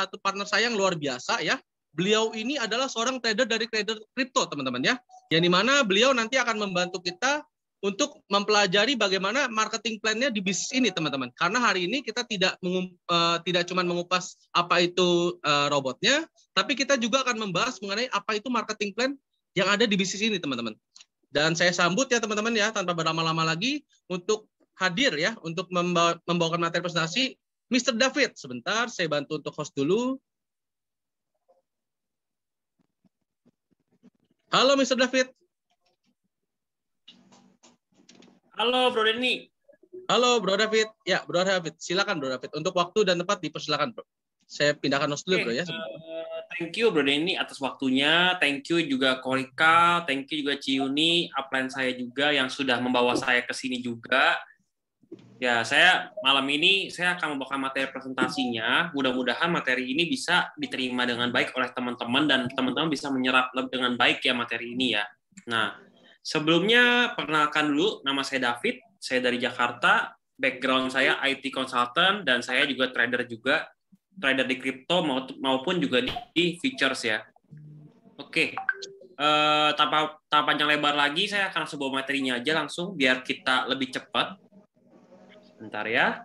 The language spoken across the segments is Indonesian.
satu partner saya yang luar biasa ya. Beliau ini adalah seorang trader dari trader kripto, teman-teman ya. Yang dimana beliau nanti akan membantu kita untuk mempelajari bagaimana marketing plan-nya di bisnis ini, teman-teman. Karena hari ini kita tidak cuma mengupas apa itu robotnya, tapi kita juga akan membahas mengenai apa itu marketing plan yang ada di bisnis ini, teman-teman. Dan saya sambut ya, teman-teman ya, tanpa berlama-lama lagi untuk hadir ya, untuk membawakan materi presentasi Mr. David. Sebentar, saya bantu untuk host dulu. Halo Mr. David. Halo Bro Denny. Halo Bro David. Ya, Bro David. Silakan Bro David. Untuk waktu dan tempat dipersilakan, Bro. Saya pindahkan host dulu, Bro ya. Thank you Bro Denny atas waktunya. Thank you juga Korika, thank you juga Ciuni, upline saya juga yang sudah membawa saya ke sini juga. Ya, saya malam ini saya akan membawakan materi presentasinya. Mudah-mudahan materi ini bisa diterima dengan baik oleh teman-teman dan teman-teman bisa menyerap dengan baik ya materi ini ya. Nah, sebelumnya perkenalkan dulu, nama saya David, saya dari Jakarta, background saya IT consultant dan saya juga trader di kripto maupun juga di futures ya. Oke. Tanpa panjang lebar lagi, saya akan langsung bawa materinya aja langsung biar kita lebih cepat. Bentar ya.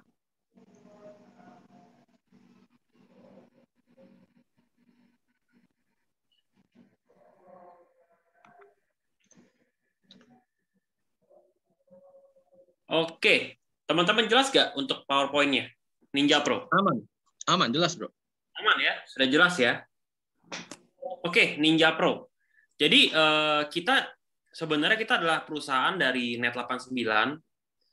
Oke, teman-teman jelas nggak untuk PowerPoint-nya? Ninja Pro? Aman, jelas Bro. Aman ya, sudah jelas ya. Oke, Ninja Pro. Jadi sebenarnya kita adalah perusahaan dari Net89,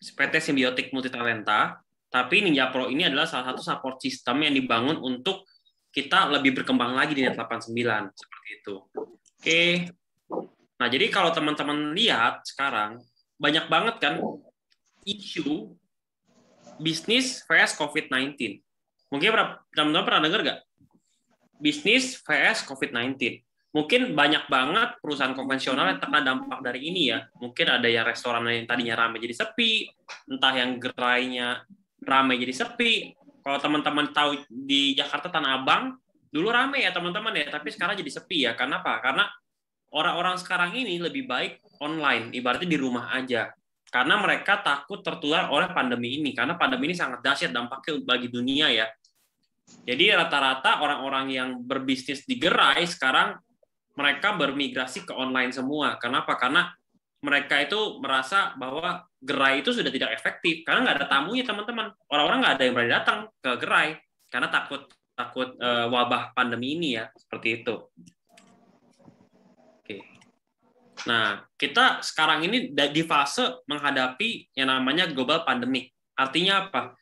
PT Symbiotic Multitalenta, tapi Ninja Pro ini adalah salah satu support system yang dibangun untuk kita lebih berkembang lagi di Net89, seperti itu. Oke. Nah, jadi kalau teman-teman lihat sekarang, banyak banget kan isu bisnis vs COVID-19. Mungkin teman-teman pernah dengar nggak? Bisnis vs COVID-19. Mungkin banyak banget perusahaan konvensional yang terkena dampak dari ini ya. Mungkin ada yang restoran yang tadinya ramai jadi sepi, entah yang gerainya ramai jadi sepi. Kalau teman-teman tahu di Jakarta Tanah Abang, dulu ramai ya teman-teman ya, tapi sekarang jadi sepi ya. Karena apa? Karena orang-orang sekarang ini lebih baik online, ibaratnya di rumah aja. Karena mereka takut tertular oleh pandemi ini. Karena pandemi ini sangat dahsyat dampaknya bagi dunia ya. Jadi rata-rata orang-orang yang berbisnis di gerai sekarang mereka bermigrasi ke online semua. Kenapa? Karena mereka itu merasa bahwa gerai itu sudah tidak efektif karena nggak ada tamunya teman-teman. Orang-orang nggak ada yang berani datang ke gerai karena takut wabah pandemi ini ya, seperti itu. Oke. Nah, kita sekarang ini di fase menghadapi yang namanya global pandemic. Artinya apa?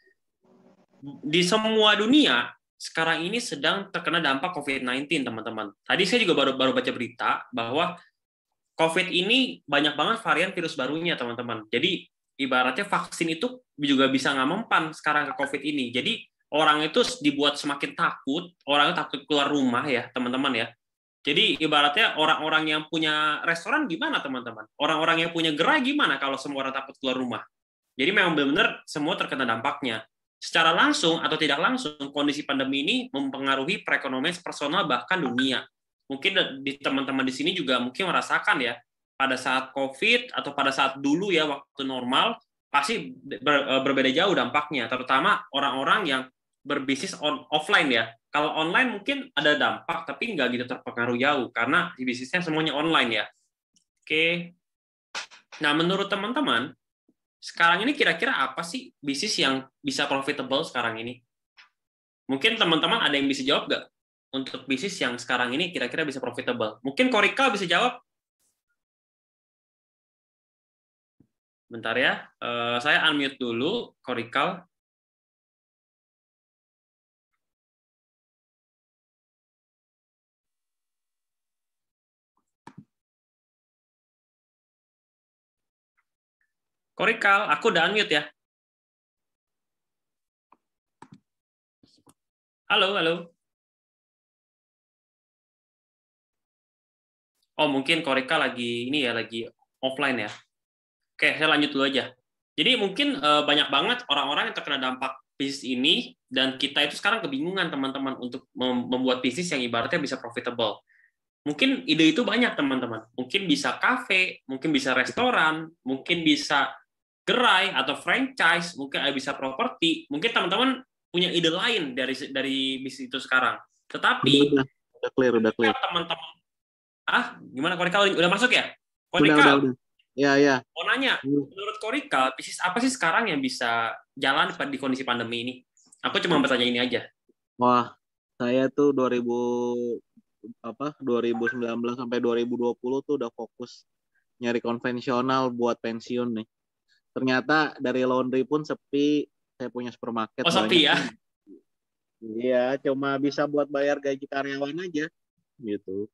Di semua dunia sekarang ini sedang terkena dampak COVID-19, teman-teman. Tadi saya juga baru baca berita bahwa COVID ini banyak banget varian virus barunya, teman-teman. Jadi, ibaratnya vaksin itu juga bisa nggak mempan sekarang ke COVID ini. Jadi, orang itu dibuat semakin takut, orang itu takut keluar rumah ya, teman-teman ya. Jadi, ibaratnya orang-orang yang punya restoran gimana, teman-teman? Orang-orang yang punya gerai gimana kalau semua orang takut keluar rumah? Jadi, memang benar-benar semua terkena dampaknya. Secara langsung atau tidak langsung, kondisi pandemi ini mempengaruhi perekonomian personal bahkan dunia. Mungkin di teman-teman di sini juga mungkin merasakan ya, pada saat COVID atau pada saat dulu ya, waktu normal, pasti berbeda jauh dampaknya, terutama orang-orang yang berbisnis offline ya. Kalau online mungkin ada dampak, tapi nggak gitu terpengaruh jauh, karena bisnisnya semuanya online ya. Oke. Nah, menurut teman-teman, sekarang ini kira-kira apa sih bisnis yang bisa profitable sekarang ini? Mungkin teman-teman ada yang bisa jawab nggak? Untuk bisnis yang sekarang ini kira-kira bisa profitable. Mungkin Korika bisa jawab? Bentar ya, saya unmute dulu, Korika. Korikal, aku udah unmute ya. Halo, halo. Oh, mungkin Korika lagi ini ya, lagi offline ya. Oke, saya lanjut dulu aja. Jadi mungkin banyak banget orang-orang yang terkena dampak bisnis ini, dan kita itu sekarang kebingungan teman-teman untuk membuat bisnis yang ibaratnya bisa profitable. Mungkin ide itu banyak teman-teman. Mungkin bisa kafe, mungkin bisa restoran, mungkin bisa gerai atau franchise, mungkin bisa properti. Mungkin teman-teman punya ide lain dari bisnis itu sekarang. Tetapi udah clear. Teman-teman, gimana Korika, udah masuk ya? Korika, udah. Ya. Mau nanya, menurut Korika, bisnis apa sih sekarang yang bisa jalan di kondisi pandemi ini? Aku cuma bertanya ini aja. Wah, saya tuh 2019 sampai 2020 tuh udah fokus nyari konvensional buat pensiun nih. Ternyata dari laundry pun sepi, saya punya supermarket. Oh, sepi ya? Iya, cuma bisa buat bayar gaji karyawan aja, gitu.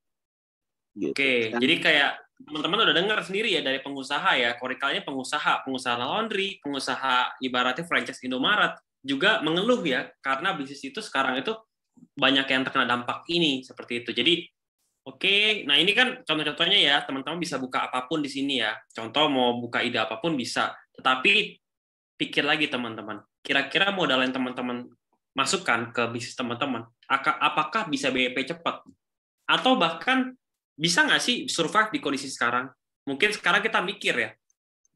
Oke, jadi kayak teman-teman udah dengar sendiri ya dari pengusaha ya, Korikalnya pengusaha laundry, pengusaha ibaratnya franchise Indomaret, juga mengeluh ya, karena bisnis itu sekarang itu banyak yang terkena dampak ini, seperti itu. Jadi, oke, nah ini kan contoh-contohnya ya, teman-teman bisa buka apapun di sini ya, contoh mau buka ide apapun bisa, tetapi pikir lagi teman-teman, kira-kira modal yang teman-teman masukkan ke bisnis teman-teman, apakah bisa BEP cepat? Atau bahkan bisa nggak sih survive di kondisi sekarang? Mungkin sekarang kita mikir ya,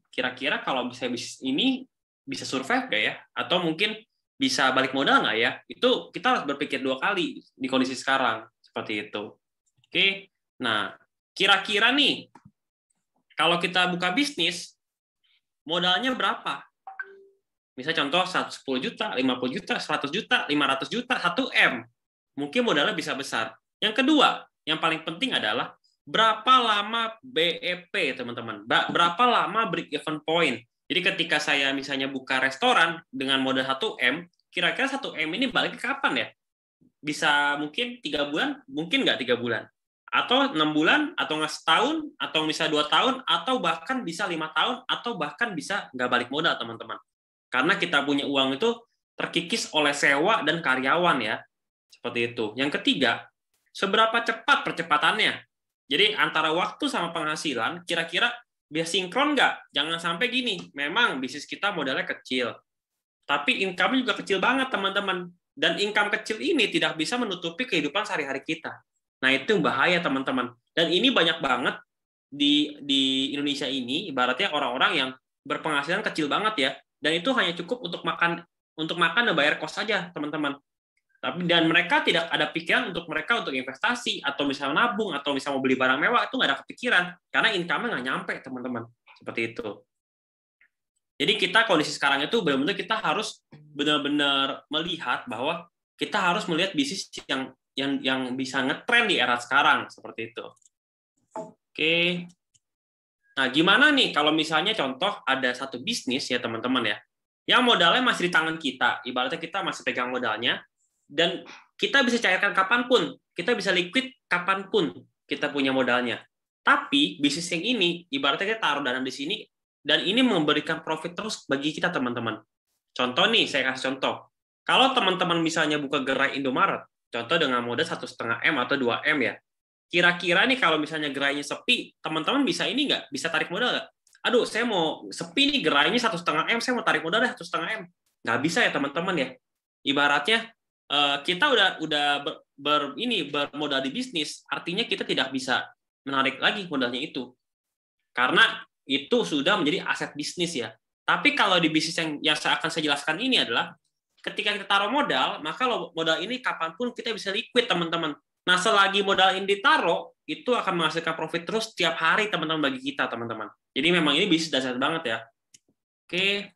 kira-kira kalau bisa bisnis ini bisa survive nggak ya? Atau mungkin bisa balik modal nggak ya? Itu kita harus berpikir 2 kali di kondisi sekarang, seperti itu. Oke, nah kira-kira nih, kalau kita buka bisnis, modalnya berapa? Misalnya contoh 10 juta, 50 juta, 100 juta, 500 juta, 1M. Mungkin modalnya bisa besar. Yang kedua, yang paling penting adalah berapa lama BEP, teman-teman. Berapa lama break even point. Jadi ketika saya misalnya buka restoran dengan modal 1M, kira-kira 1M ini balik kapan ya? Bisa mungkin 3 bulan, mungkin nggak 3 bulan. Atau 6 bulan, atau nggak setahun, atau misalnya 2 tahun, atau bahkan bisa 5 tahun, atau bahkan bisa nggak balik modal, teman-teman. Karena kita punya uang itu terkikis oleh sewa dan karyawan ya. Seperti itu. Yang ketiga, seberapa cepat percepatannya? Jadi antara waktu sama penghasilan, kira-kira biar sinkron nggak? Jangan sampai gini, memang bisnis kita modalnya kecil. Tapi income juga kecil banget, teman-teman. Dan income kecil ini tidak bisa menutupi kehidupan sehari-hari kita. Nah, itu bahaya, teman-teman. Dan ini banyak banget di Indonesia ini, ibaratnya orang-orang yang berpenghasilan kecil banget ya. Dan itu hanya cukup untuk makan dan bayar kos saja, teman-teman. Dan mereka tidak ada pikiran untuk investasi atau misalnya nabung atau misalnya mau beli barang mewah, itu nggak ada kepikiran karena income-nya nggak nyampe, teman-teman. Seperti itu. Jadi kita kondisi sekarang itu benar-benar kita harus benar-benar melihat bahwa kita harus melihat bisnis yang bisa ngetrend di era sekarang, seperti itu. Oke. Nah, gimana nih kalau misalnya contoh ada satu bisnis ya teman-teman ya, yang modalnya masih di tangan kita, ibaratnya kita masih pegang modalnya, dan kita bisa cairkan kapanpun, kita bisa liquid kapanpun kita punya modalnya. Tapi bisnis yang ini, ibaratnya kita taruh dana di sini, dan ini memberikan profit terus bagi kita teman-teman. Contoh nih, saya kasih contoh. Kalau teman-teman misalnya buka gerai Indomaret, contoh dengan modal 1,5M atau 2M ya, kira-kira nih kalau misalnya gerainya sepi, teman-teman bisa ini nggak? Bisa tarik modal nggak? Aduh, saya mau sepi nih gerainya 1,5M, saya mau tarik modal deh 1,5M. Nggak bisa ya teman-teman ya. Ibaratnya kita udah bermodal di bisnis, artinya kita tidak bisa menarik lagi modalnya itu. Karena itu sudah menjadi aset bisnis ya. Tapi kalau di bisnis yang akan saya jelaskan ini adalah ketika kita taruh modal, maka modal ini kapanpun kita bisa liquid, teman-teman. Nah, selagi modal ini ditaruh, itu akan menghasilkan profit terus setiap hari, teman-teman, bagi kita, teman-teman. Jadi memang ini bisnis dasar banget ya. Oke.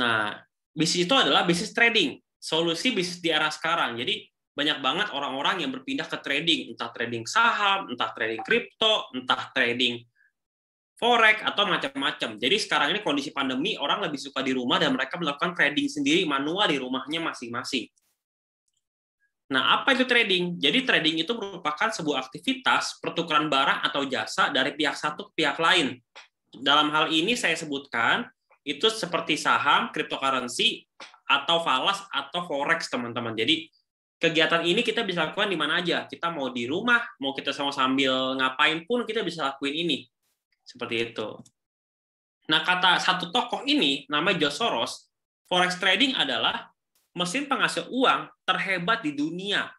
Nah, bisnis itu adalah bisnis trading. Solusi bisnis di era sekarang. Jadi banyak banget orang-orang yang berpindah ke trading, entah trading saham, entah trading kripto, entah trading forex atau macam-macam. Jadi sekarang ini kondisi pandemi, orang lebih suka di rumah dan mereka melakukan trading sendiri manual di rumahnya masing-masing. Nah, apa itu trading? Jadi trading itu merupakan sebuah aktivitas pertukaran barang atau jasa dari pihak satu ke pihak lain. Dalam hal ini saya sebutkan itu seperti saham, cryptocurrency, atau falas atau forex, teman-teman. Jadi kegiatan ini kita bisa lakukan di mana aja. Kita mau di rumah, mau kita sambil ngapain pun kita bisa lakuin ini. Seperti itu. Nah, kata satu tokoh ini, namanya George Soros, forex trading adalah mesin penghasil uang terhebat di dunia.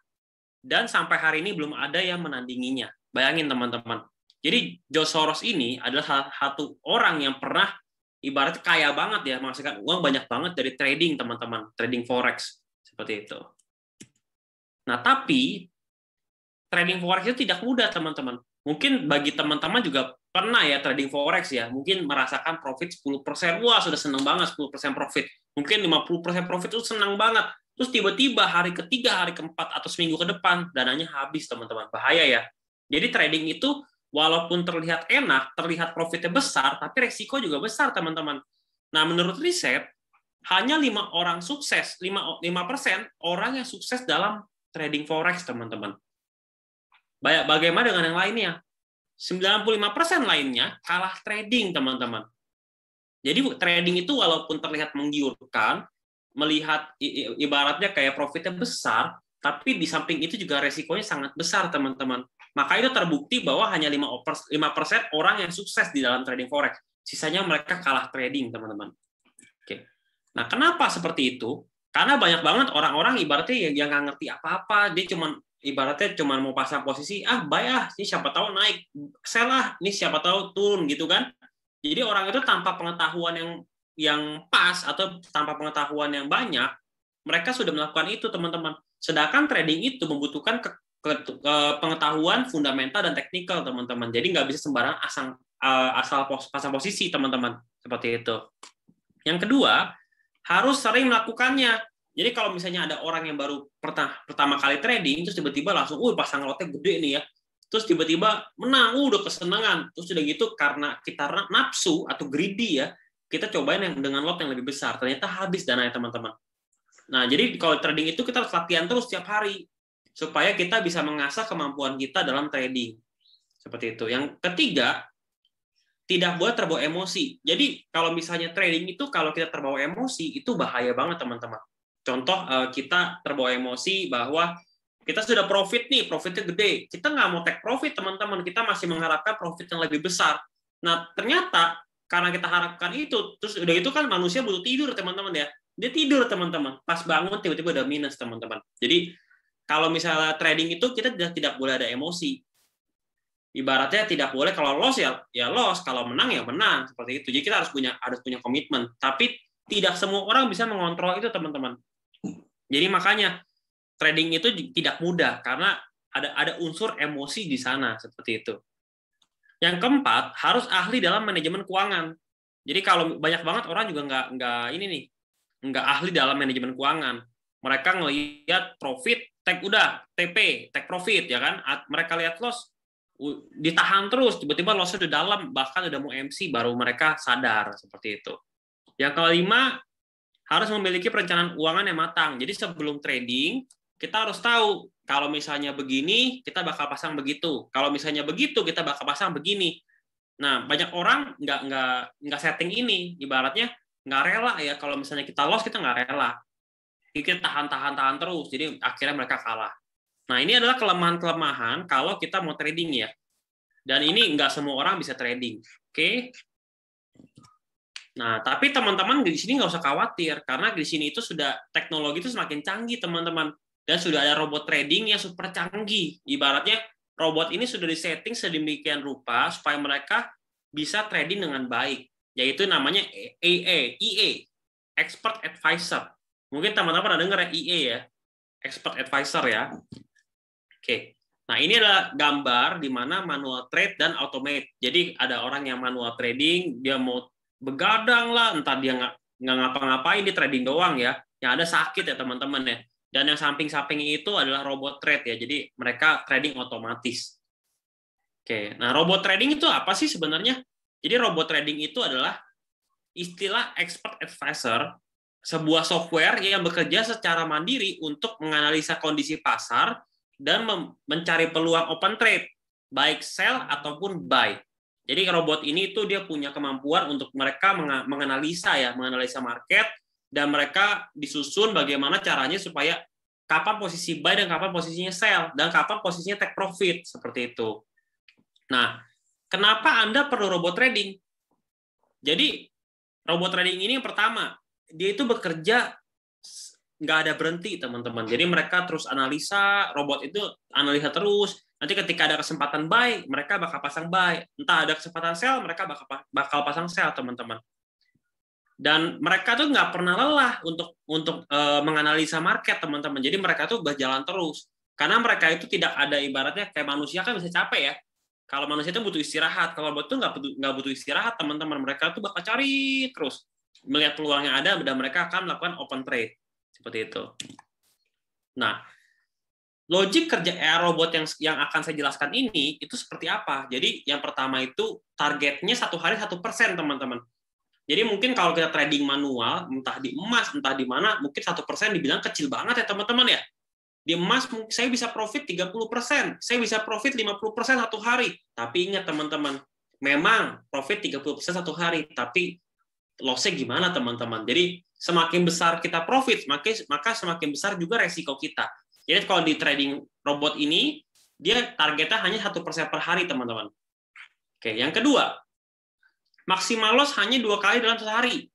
Dan sampai hari ini belum ada yang menandinginya. Bayangin teman-teman. Jadi George Soros ini adalah salah satu orang yang pernah ibaratnya kaya banget ya, menghasilkan uang banyak banget dari trading teman-teman, trading forex seperti itu. Nah, tapi trading forex itu tidak mudah teman-teman. Mungkin bagi teman-teman juga pernah ya trading forex ya, mungkin merasakan profit 10%, wah sudah senang banget 10% profit. Mungkin 50% profit itu senang banget. Terus tiba-tiba hari ketiga, hari keempat, atau seminggu ke depan, dananya habis, teman-teman. Bahaya ya. Jadi trading itu, walaupun terlihat enak, terlihat profitnya besar, tapi resiko juga besar, teman-teman. Nah, menurut riset, hanya 5 orang sukses, 5% orang yang sukses dalam trading forex, teman-teman. Bagaimana dengan yang lainnya? 95% lainnya kalah trading, teman-teman. Jadi trading itu walaupun terlihat menggiurkan, melihat ibaratnya kayak profitnya besar, tapi di samping itu juga resikonya sangat besar, teman-teman. Maka itu terbukti bahwa hanya 5% orang yang sukses di dalam trading forex. Sisanya mereka kalah trading, teman-teman. Oke. Nah, kenapa seperti itu? Karena banyak banget orang-orang ibaratnya yang nggak ngerti apa-apa, dia ibaratnya mau pasang posisi, buy ini siapa tahu naik, sell ini siapa tahu turun gitu kan. Jadi orang itu tanpa pengetahuan yang pas atau tanpa pengetahuan yang banyak, mereka sudah melakukan itu, teman-teman. Sedangkan trading itu membutuhkan pengetahuan fundamental dan teknikal, teman-teman. Jadi nggak bisa sembarang asal pasang posisi, teman-teman. Seperti itu. Yang kedua, harus sering melakukannya. Jadi kalau misalnya ada orang yang baru pertama kali trading, terus tiba-tiba langsung, pasang lotnya gede nih ya. Terus tiba-tiba menang, udah kesenangan. Terus udah gitu karena kita nafsu atau greedy ya, kita cobain yang dengan lot yang lebih besar. Ternyata habis dananya, teman-teman. Nah, jadi kalau trading itu kita harus latihan terus setiap hari supaya kita bisa mengasah kemampuan kita dalam trading. Seperti itu. Yang ketiga, tidak boleh terbawa emosi. Jadi kalau misalnya trading itu kalau kita terbawa emosi itu bahaya banget, teman-teman. Contoh kita terbawa emosi bahwa kita sudah profit nih, profitnya gede. Kita nggak mau take profit, teman-teman. Kita masih mengharapkan profit yang lebih besar. Nah, ternyata karena kita harapkan itu, terus udah itu kan manusia butuh tidur, teman-teman ya. Dia tidur, teman-teman. Pas bangun tiba-tiba udah minus, teman-teman. Jadi kalau misalnya trading itu kita tidak boleh ada emosi. Ibaratnya tidak boleh kalau loss ya loss, kalau menang ya menang, seperti itu. Jadi kita harus punya komitmen. Tapi tidak semua orang bisa mengontrol itu, teman-teman. Jadi makanya trading itu tidak mudah karena ada unsur emosi di sana, seperti itu. Yang keempat, harus ahli dalam manajemen keuangan. Jadi kalau banyak banget orang juga nggak ahli dalam manajemen keuangan. Mereka ngelihat profit, take profit ya kan. Mereka lihat loss, ditahan terus, tiba-tiba loss-nya udah dalam, bahkan udah mau MC baru mereka sadar, seperti itu. Yang kelima, harus memiliki perencanaan keuangan yang matang. Jadi sebelum trading, kita harus tahu kalau misalnya begini, kita bakal pasang begitu. Kalau misalnya begitu, kita bakal pasang begini. Nah, banyak orang nggak setting ini. Ibaratnya nggak rela ya. Kalau misalnya kita loss, kita nggak rela. Kita tahan terus. Jadi akhirnya mereka kalah. Nah, ini adalah kelemahan-kelemahan kalau kita mau trading ya. Dan ini nggak semua orang bisa trading. Oke? Nah, tapi teman-teman di sini nggak usah khawatir. Karena di sini itu sudah teknologi itu semakin canggih, teman-teman. Dan sudah ada robot trading yang super canggih. Ibaratnya robot ini sudah disetting sedemikian rupa supaya mereka bisa trading dengan baik. Yaitu namanya EA, Expert Advisor. Mungkin teman-teman pernah dengar ya, EA ya, Expert Advisor ya. Oke. Nah, ini adalah gambar di mana manual trade dan automate. Jadi ada orang yang manual trading, dia mau begadang lah, entah dia nggak ngapa-ngapain, di trading doang ya. Yang ada sakit ya teman-teman ya. Dan yang samping-samping itu adalah robot trade ya. Jadi mereka trading otomatis. Oke, nah robot trading itu apa sih sebenarnya? Jadi robot trading itu adalah istilah expert advisor, sebuah software yang bekerja secara mandiri untuk menganalisa kondisi pasar dan mencari peluang open trade, baik sell ataupun buy. Jadi robot ini itu dia punya kemampuan untuk mereka menganalisa market, dan mereka disusun bagaimana caranya supaya kapan posisi buy dan kapan posisinya sell, dan kapan posisinya take profit, seperti itu. Nah, kenapa Anda perlu robot trading? Jadi robot trading ini yang pertama, dia itu bekerja nggak ada berhenti, teman-teman. Jadi mereka terus analisa, robot itu analisa terus. Nanti ketika ada kesempatan buy, mereka bakal pasang buy. Entah ada kesempatan sell, mereka bakal pasang sell, teman-teman. Dan mereka tuh nggak pernah lelah untuk menganalisa market, teman-teman. Jadi mereka tuh berjalan terus. Karena mereka itu tidak ada, ibaratnya kayak manusia kan bisa capek ya. Kalau manusia itu butuh istirahat, kalau robot itu nggak butuh istirahat, teman-teman. Mereka tuh bakal cari terus, melihat peluang yang ada, dan mereka akan melakukan open trade. Seperti itu. Nah, logik kerja robot yang akan saya jelaskan ini itu seperti apa? Jadi yang pertama itu targetnya satu hari 1%, teman-teman. Jadi mungkin kalau kita trading manual, entah di emas, entah di mana, mungkin 1% dibilang kecil banget ya, teman-teman ya. Di emas saya bisa profit 30%, saya bisa profit 50% satu hari. Tapi ingat, teman-teman, memang profit 30% satu hari, tapi loss-nya gimana, teman-teman? Jadi semakin besar kita profit, maka semakin besar juga resiko kita. Jadi kalau di trading robot ini, dia targetnya hanya 1% per hari, teman-teman. Oke, yang kedua, maksimal loss hanya 2 kali dalam sehari.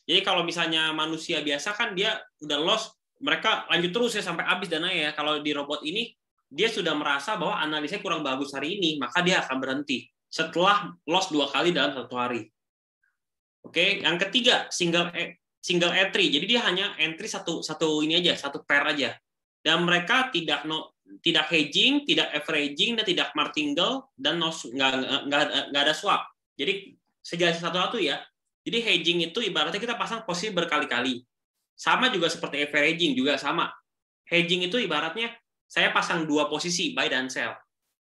Jadi kalau misalnya manusia biasa kan dia udah loss, mereka lanjut terus ya sampai habis dananya ya. Kalau di robot ini, dia sudah merasa bahwa analisanya kurang bagus hari ini, maka dia akan berhenti setelah loss 2 kali dalam satu hari. Oke, yang ketiga, single entry. Jadi dia hanya entry satu ini aja, satu pair aja. Dan mereka tidak hedging, tidak averaging, dan tidak martingale, dan nggak ada swap. Jadi sejelas satu-satu ya. Jadi hedging itu ibaratnya kita pasang posisi berkali-kali. Sama juga seperti averaging, juga sama. Hedging itu ibaratnya saya pasang 2 posisi, buy dan sell.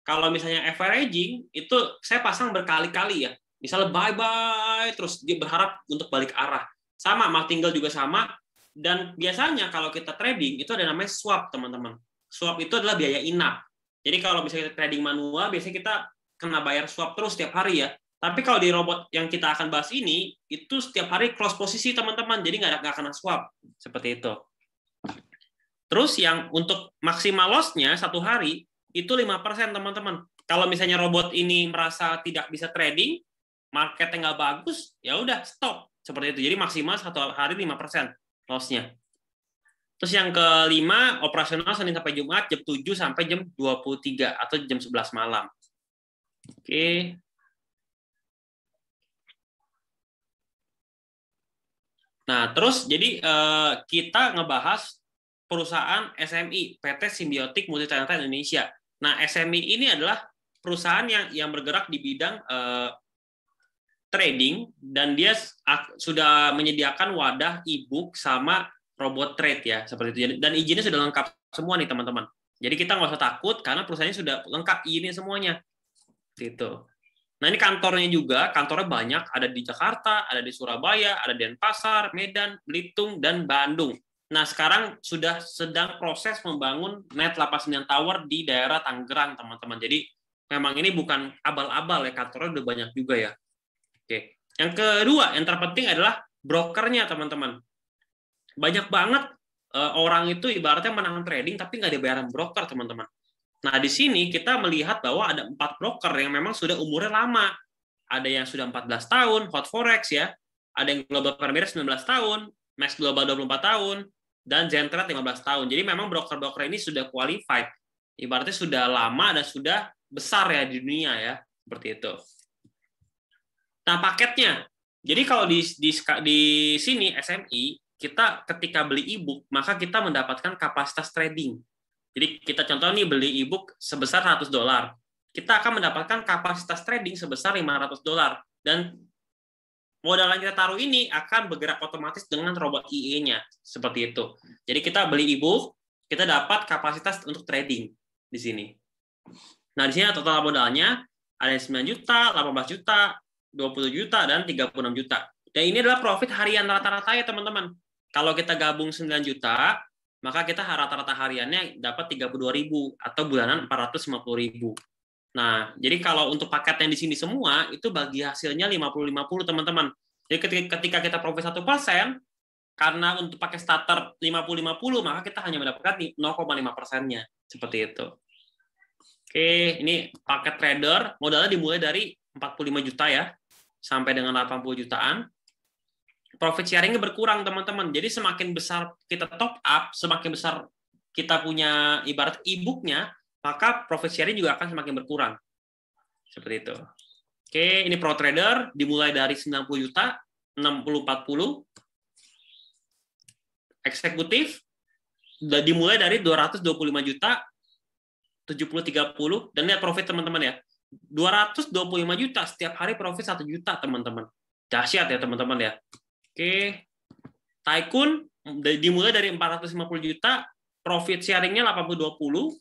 Kalau misalnya averaging, itu saya pasang berkali-kali ya. Misalnya buy, terus dia berharap untuk balik arah. Sama, martingale juga sama. Dan biasanya kalau kita trading, itu ada namanya swap, teman-teman. Swap itu adalah biaya inap. Jadi kalau misalnya kita trading manual, biasanya kita kena bayar swap terus setiap hari ya. Tapi kalau di robot yang kita akan bahas ini, itu setiap hari close posisi, teman-teman. Jadi nggak kena swap. Seperti itu. Terus yang untuk maksimal loss-nya satu hari, itu 5%, teman-teman. Kalau misalnya robot ini merasa tidak bisa trading, marketnya nggak bagus, ya udah stop. Seperti itu. Jadi maksimal satu hari 5% loss-nya. Terus yang kelima, operasional Senin sampai Jumat jam 7 sampai jam 23 atau jam 11 malam. Oke. Nah, terus jadi kita ngebahas perusahaan SMI, PT Simbiotik Multitalenta Indonesia. Nah, SMI ini adalah perusahaan yang bergerak di bidang trading, dan dia sudah menyediakan wadah e-book sama robot trade ya, seperti itu. Dan izinnya sudah lengkap semua nih, teman-teman. Jadi kita nggak usah takut karena perusahaannya sudah lengkap izinnya semuanya. Gitu. Nah, ini kantornya juga, kantornya banyak, ada di Jakarta, ada di Surabaya, ada di Denpasar, Medan, Belitung, dan Bandung. Nah, sekarang sudah sedang proses membangun Net 89 Tower di daerah Tangerang, teman-teman. Jadi memang ini bukan abal-abal ya, kantornya udah banyak juga ya. Oke. Yang kedua, yang terpenting adalah brokernya, teman-teman. Banyak banget orang itu ibaratnya menang trading tapi nggak dibayaran broker, teman-teman. Nah, di sini kita melihat bahwa ada 4 broker yang memang sudah umurnya lama. Ada yang sudah 14 tahun, Hot Forex ya. Ada yang Global Premier 19 tahun, Max Global 24 tahun, dan Zentrade 15 tahun. Jadi memang broker-broker ini sudah qualified. Ibaratnya sudah lama dan sudah besar ya di dunia ya. Seperti itu. Nah, paketnya. Jadi kalau di sini SMI, kita ketika beli e-book, maka kita mendapatkan kapasitas trading. Jadi kita contoh nih beli e-book sebesar $100. Kita akan mendapatkan kapasitas trading sebesar $500. Dan modal yang kita taruh ini akan bergerak otomatis dengan robot IE-nya. Seperti itu. Jadi kita beli e-book, kita dapat kapasitas untuk trading di sini. Nah, di sini total modalnya ada 9 juta, 18 juta, 20 juta, dan 36 juta. Dan ini adalah profit harian rata-rata ya, teman-teman. Kalau kita gabung 9 juta, maka kita rata-rata hariannya dapat 32.000 atau bulanan 450.000. Nah, jadi kalau untuk paket yang di sini semua, itu bagi hasilnya 50-50, teman-teman. Jadi ketika kita profit 1%, karena untuk pakai starter 50-50, maka kita hanya mendapatkan 0,5%-nya. Seperti itu. Oke, ini paket trader, modalnya dimulai dari 45 juta ya, sampai dengan 80 jutaan, profit sharing-nya berkurang, teman-teman. Jadi semakin besar kita top up, semakin besar kita punya ibarat e-book-nya, maka profit sharing juga akan semakin berkurang. Seperti itu. Oke, ini pro trader dimulai dari 90 juta, 60-40. Eksekutif dimulai dari 225 juta, 70-30. Dan lihat profit teman-teman ya. 225 juta setiap hari profit 1 juta, teman-teman. Dahsyat ya, teman-teman ya. Oke. Tycoon dimulai dari 450 juta, profit sharing-nya 80-20.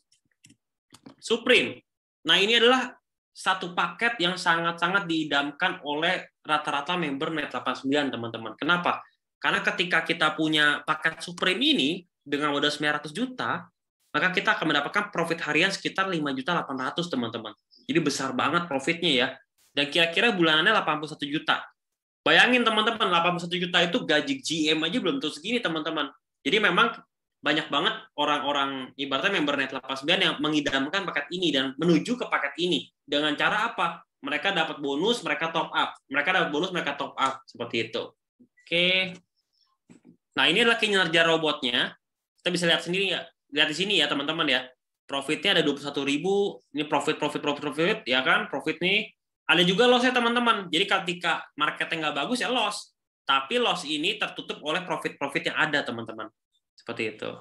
Supreme. Nah, ini adalah satu paket yang sangat-sangat diidamkan oleh rata-rata member Net89, teman-teman. Kenapa? Karena ketika kita punya paket Supreme ini dengan modal 900 juta, maka kita akan mendapatkan profit harian sekitar 5.800.000, teman-teman. Jadi besar banget profitnya ya. Dan kira-kira bulanannya 81 juta. Bayangin teman-teman, 81 juta itu gaji GM aja belum tentu segini, teman-teman. Jadi memang banyak banget orang-orang ibaratnya member Net89 yang mengidamkan paket ini dan menuju ke paket ini. Dengan cara apa? Mereka dapat bonus, mereka top up. Mereka dapat bonus, mereka top up. Seperti itu. Oke. Nah, ini adalah kinerja robotnya. Kita bisa lihat sendiri ya. Lihat di sini ya, teman-teman ya. Profitnya ada 21.000. Ini profit, ya kan? Profit nih. Ada juga loss ya, teman-teman. Jadi ketika marketnya nggak bagus, ya loss. Tapi loss ini tertutup oleh profit-profit yang ada, teman-teman. Seperti itu.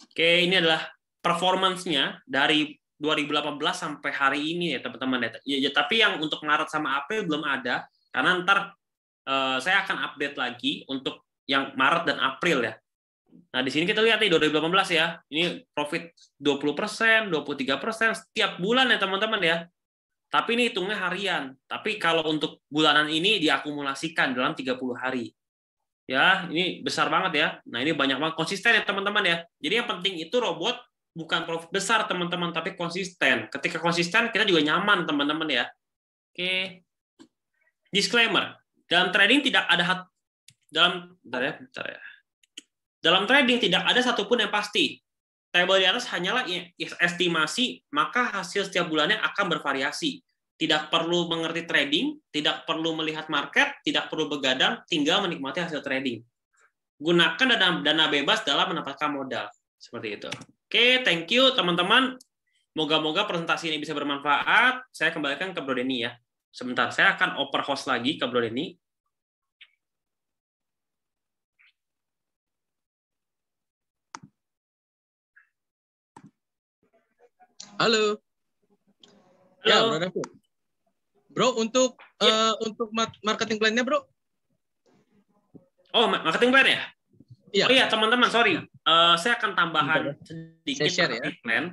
Oke, ini adalah performance-nya dari 2018 sampai hari ini ya, teman-teman. Ya, tapi yang untuk Maret sama April belum ada. Karena ntar saya akan update lagi untuk yang Maret dan April ya. Nah, di sini kita lihat nih 2018 ya. Ini profit 20%, 23% setiap bulan ya, teman-teman ya. Tapi ini hitungnya harian. Tapi kalau untuk bulanan ini diakumulasikan dalam 30 hari. Ya, ini besar banget ya. Nah, ini banyak banget, konsisten ya, teman-teman ya. Jadi yang penting itu robot bukan profit besar, teman-teman, tapi konsisten. Ketika konsisten, kita juga nyaman, teman-teman ya. Oke. Disclaimer. Dalam trading tidak ada Dalam trading tidak ada satupun yang pasti. Tabel di atas hanyalah estimasi, maka hasil setiap bulannya akan bervariasi. Tidak perlu mengerti trading, tidak perlu melihat market, tidak perlu begadang, tinggal menikmati hasil trading. Gunakan dana bebas dalam mendapatkan modal. Seperti itu. Oke, thank you teman-teman. Moga-moga presentasi ini bisa bermanfaat. Saya kembalikan ke Bro Denny ya. Sebentar, saya akan oper host lagi ke Bro Denny. Halo. Halo. Ya, Bro David. Bro, untuk marketing plan-nya, Bro? Oh, marketing plan ya? Iya. Oh iya, teman-teman, sorry. Saya akan tambahkan sedikit marketing plan.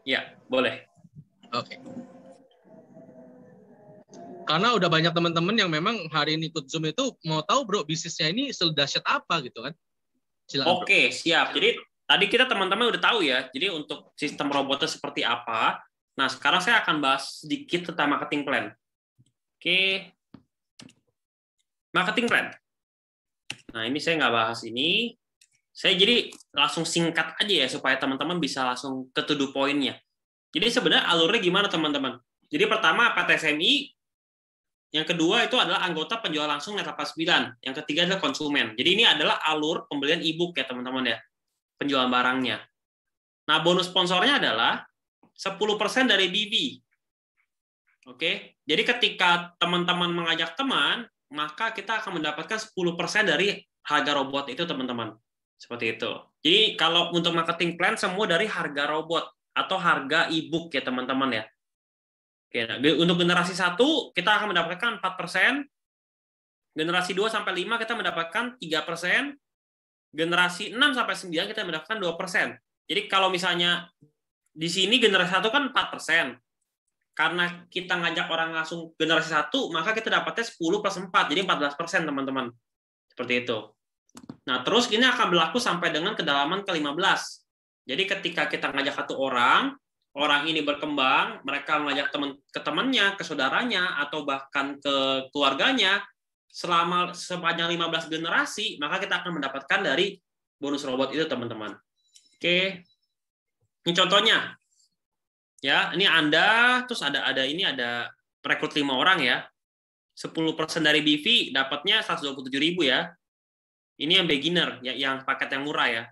Ya, boleh. Oke. Karena udah banyak teman-teman yang memang hari ini ikut Zoom itu mau tahu, Bro, bisnisnya ini sedahsyat apa gitu kan? Silakan, Oke, siap. Jadi tadi kita teman-teman udah tahu ya, jadi untuk sistem robotnya seperti apa. Nah, sekarang saya akan bahas sedikit tentang marketing plan. Oke. Marketing plan. Nah, ini saya nggak bahas ini. Saya jadi langsung singkat aja ya, supaya teman-teman bisa langsung ke to the point-nya. Jadi sebenarnya alurnya gimana, teman-teman? Jadi pertama, PTSMI. Yang kedua itu adalah anggota penjual langsung Net89. Yang ketiga adalah konsumen. Jadi ini adalah alur pembelian e-book ya, teman-teman ya. Penjualan barangnya. Nah, bonus sponsornya adalah 10% dari BV. Oke, jadi ketika teman-teman mengajak teman, maka kita akan mendapatkan 10% dari harga robot itu, teman-teman. Seperti itu. Jadi kalau untuk marketing plan semua dari harga robot atau harga e-book ya, teman-teman ya. Oke, nah, untuk generasi 1 kita akan mendapatkan 4%. Generasi 2 sampai 5 kita mendapatkan 3%. Generasi 6 sampai 9 kita mendapatkan 2%. Jadi kalau misalnya di sini generasi 1 kan 4%. Karena kita ngajak orang langsung generasi 1, maka kita dapatnya 10 plus 4, jadi 14%, teman-teman. Seperti itu. Nah, terus ini akan berlaku sampai dengan kedalaman ke-15. Jadi ketika kita ngajak satu orang ini berkembang, mereka mengajak ke temannya, ke saudaranya, atau bahkan ke keluarganya, sepanjang 15 generasi, maka kita akan mendapatkan dari bonus robot itu, teman-teman. Oke. Ini contohnya. Ya, ini Anda terus ada rekrut 5 orang ya. 10% dari BV dapatnya 127.000 ya. Ini yang beginner, ya, yang paket yang murah ya.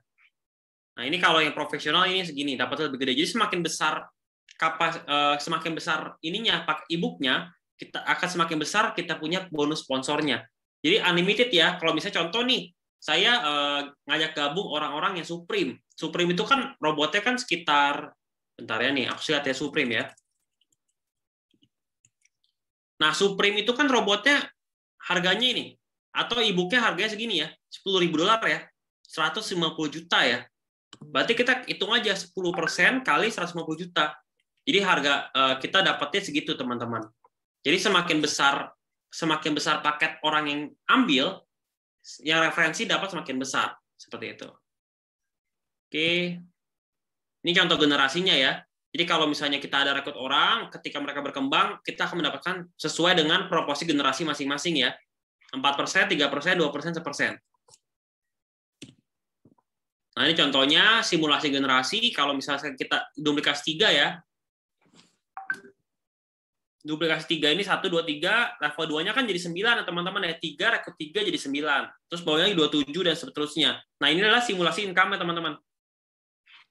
Nah, ini kalau yang profesional ini segini, dapatnya lebih gede. Jadi semakin besar semakin besar ininya, e-booknya, kita akan semakin besar kita punya bonus sponsornya. Jadi unlimited ya. Kalau misalnya contoh nih, saya ngajak gabung orang-orang yang Supreme. Supreme itu kan robotnya kan sekitar, bentar ya nih, aku lihat ya Supreme ya. Nah, Supreme itu kan robotnya harganya ini, atau e-booknya harganya segini ya, $10.000 ya, 150 juta ya. Berarti kita hitung aja 10% kali 150 juta. Jadi harga kita dapatnya segitu, teman-teman. Jadi semakin besar paket orang yang ambil, yang referensi dapat semakin besar. Seperti itu. Oke. Ini contoh generasinya ya. Jadi kalau misalnya kita ada rekrut orang, ketika mereka berkembang, kita akan mendapatkan sesuai dengan proporsi generasi masing-masing ya. 4%, 3%, 2%, 1%. Nah, ini contohnya simulasi generasi. Kalau misalnya kita duplikasi 3 ya. Duplikasi 3 ini 1, 2, 3. Level 2-nya kan jadi 9, teman-teman ya. 3, rekrut 3 jadi 9. Terus bawahnya 27 dan seterusnya. Nah, ini adalah simulasi income ya, teman-teman.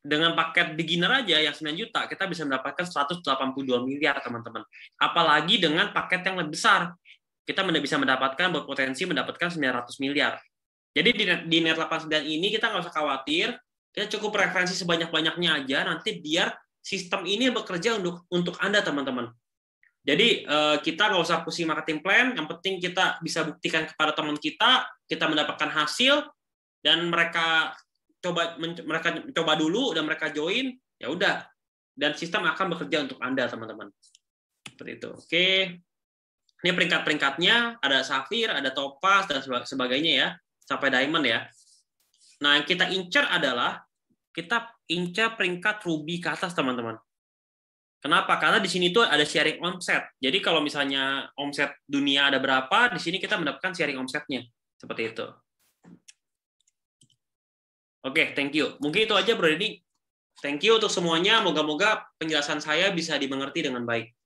Dengan paket beginner aja yang 9 juta, kita bisa mendapatkan 182 miliar, teman-teman. Apalagi dengan paket yang lebih besar. Kita bisa mendapatkan, berpotensi mendapatkan 900 miliar. Jadi di Net 89 ini kita nggak usah khawatir, kita cukup referensi sebanyak-banyaknya aja, nanti biar sistem ini bekerja untuk Anda, teman-teman. Jadi kita nggak usah pusing marketing plan, yang penting kita bisa buktikan kepada teman kita mendapatkan hasil, dan mereka coba dulu dan mereka join, ya udah, dan sistem akan bekerja untuk Anda, teman-teman. Seperti itu. Oke. Ini peringkat-peringkatnya, ada Safir, ada Topaz dan sebagainya ya, sampai Diamond ya. Nah, yang kita incar adalah kita incar peringkat Ruby ke atas, teman-teman. Kenapa? Karena di sini tuh ada sharing omset. Jadi kalau misalnya omset dunia ada berapa, di sini kita mendapatkan sharing omsetnya. Seperti itu. Oke, thank you. Mungkin itu aja, Bro Deddy. Thank you untuk semuanya. Moga-moga penjelasan saya bisa dimengerti dengan baik.